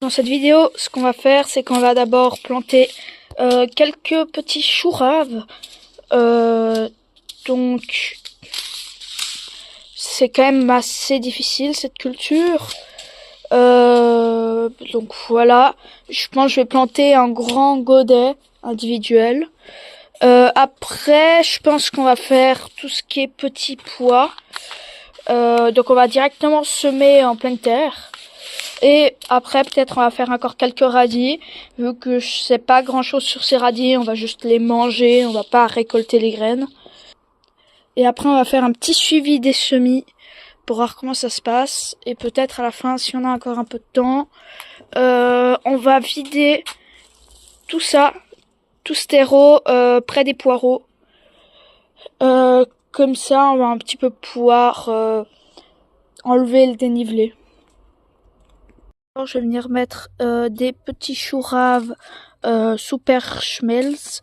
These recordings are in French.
Dans cette vidéo, ce qu'on va faire, c'est qu'on va d'abord planter quelques petits choux raves. Donc, c'est quand même assez difficile cette culture. Donc voilà, je pense que je vais planter un grand godet individuel. Après, je pense qu'on va faire tout ce qui est petits pois. Donc on va directement semer en pleine terre. Et après, peut-être on va faire encore quelques radis. Vu que je sais pas grand chose sur ces radis, on va juste les manger, on va pas récolter les graines. Et après, on va faire un petit suivi des semis pour voir comment ça se passe. Et peut-être à la fin, si on a encore un peu de temps, on va vider tout ça, tout ce terreau près des poireaux. Comme ça, on va un petit peu pouvoir enlever le dénivelé. Alors, je vais venir mettre des petits choux raves super schmelz.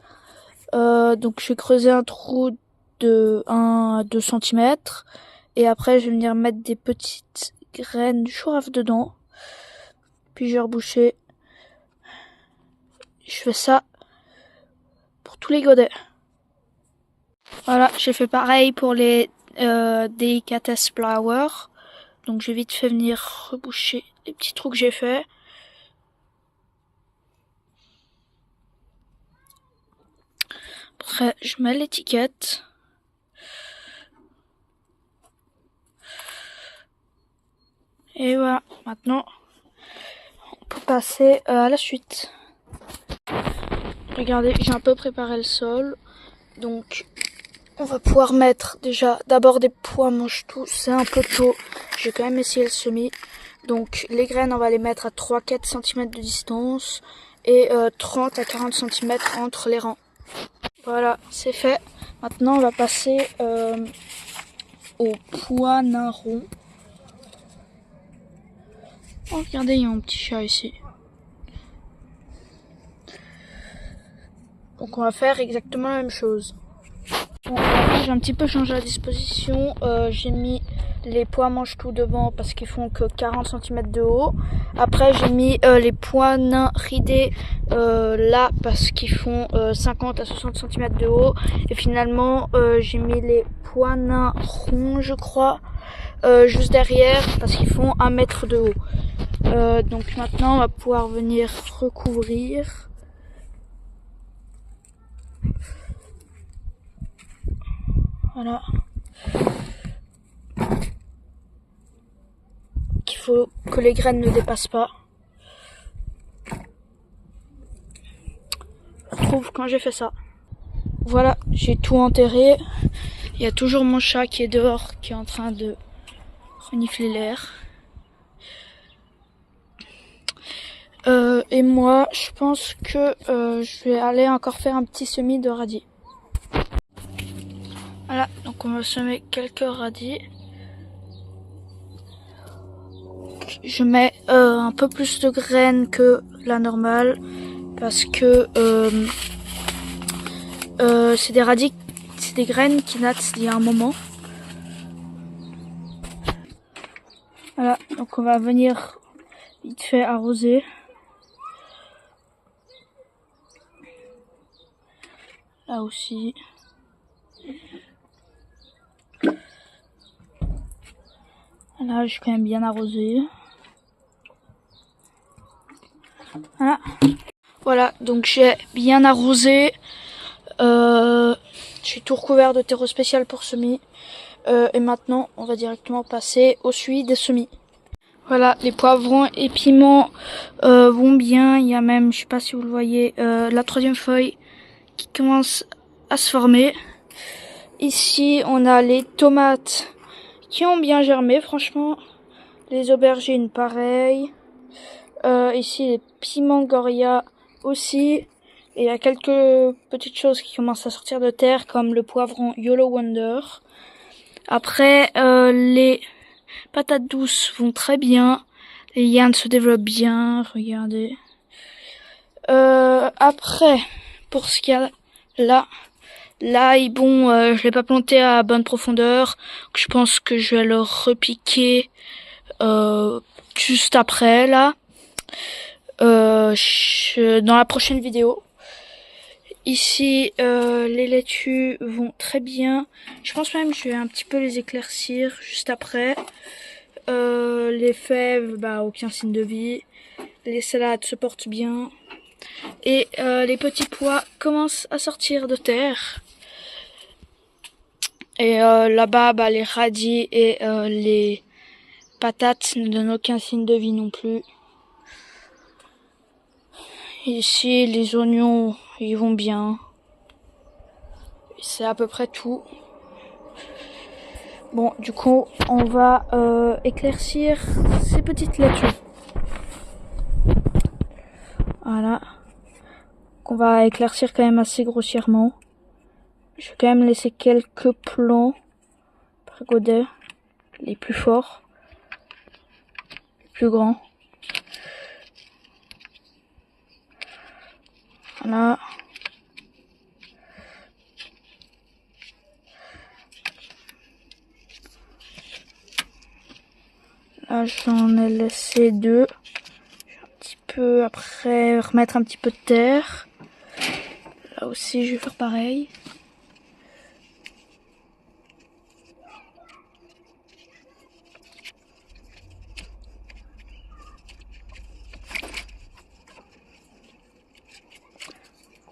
Donc je vais creuser un trou de 1 à 2 cm. Et après je vais venir mettre des petites graines de chou rave dedans. Puis je vais reboucher. Je fais ça pour tous les godets. Voilà, j'ai fait pareil pour les Delicatessen Flower. Donc j'ai vite fait venir reboucher les petits trous que j'ai fait. Après je mets l'étiquette. Et voilà, maintenant on peut passer à la suite. Regardez, j'ai un peu préparé le sol. Donc on va pouvoir mettre déjà d'abord des pois mange-tout. C'est un peu tôt, j'ai quand même essayé le semis. Donc les graines, on va les mettre à 3-4 cm de distance et 30 à 40 cm entre les rangs. Voilà, c'est fait. Maintenant on va passer aux pois nains ronds. Oh, regardez, il y a un petit chat ici. Donc on va faire exactement la même chose. Bon, j'ai un petit peu changé la disposition. J'ai mis les pois mange-tout devant parce qu'ils font que 40 cm de haut. Après j'ai mis les pois nains ridés là parce qu'ils font 50 à 60 cm de haut. Et finalement j'ai mis les pois nains ronds, je crois, juste derrière parce qu'ils font 1 mètre de haut. Donc maintenant on va pouvoir venir recouvrir. Voilà. Qu'il faut que les graines ne dépassent pas. Je trouve quand j'ai fait ça. Voilà, j'ai tout enterré. Il y a toujours mon chat qui est dehors, qui est en train de renifler l'air. Et moi, je pense que je vais aller encore faire un petit semis de radis. Voilà, donc on va semer quelques radis. Je mets un peu plus de graines que la normale parce que c'est des radis, c'est des graines qui naissent il y a un moment. Voilà, donc on va venir vite fait arroser. Là aussi. Là, je suis quand même bien arrosé. Voilà. Voilà, donc j'ai bien arrosé. J'ai tout recouvert de terreau spécial pour semis. Et maintenant, on va directement passer au suivi des semis. Voilà, les poivrons et piments vont bien. Il y a même, je sais pas si vous le voyez, la 3e feuille qui commence à se former. Ici, on a les tomates qui ont bien germé, franchement. Les aubergines, pareil. Ici, les piments Goria aussi. Et il y a quelques petites choses qui commencent à sortir de terre, comme le poivron Yellow Wonder. Après, les patates douces vont très bien. Les yarns se développent bien, regardez. Après, pour ce qu'il y a là, bon, je l'ai pas planté à bonne profondeur. Donc je pense que je vais le repiquer juste après, là. dans la prochaine vidéo. Ici, les laitues vont très bien. Je pense même que je vais un petit peu les éclaircir juste après. Les fèves, aucun signe de vie. Les salades se portent bien. Et les petits pois commencent à sortir de terre. Et là-bas, les radis et les patates ne donnent aucun signe de vie non plus. Ici, les oignons, ils vont bien. C'est à peu près tout. Bon, du coup, on va éclaircir ces petites laitues. Voilà. Qu'on va éclaircir quand même assez grossièrement. Je vais quand même laisser quelques plants par godet, les plus forts, les plus grands. Voilà. Là, j'en ai laissé 2. Je vais un petit peu après remettre un petit peu de terre. Là aussi, je vais faire pareil.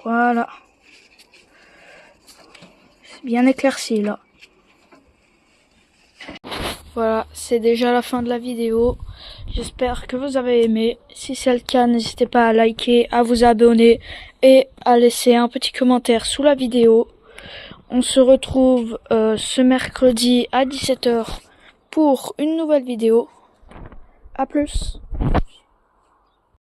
Voilà. C'est bien éclairci là. Voilà, c'est déjà la fin de la vidéo. J'espère que vous avez aimé. Si c'est le cas, n'hésitez pas à liker, à vous abonner et à laisser un petit commentaire sous la vidéo. On se retrouve ce mercredi à 17 h pour une nouvelle vidéo. À plus.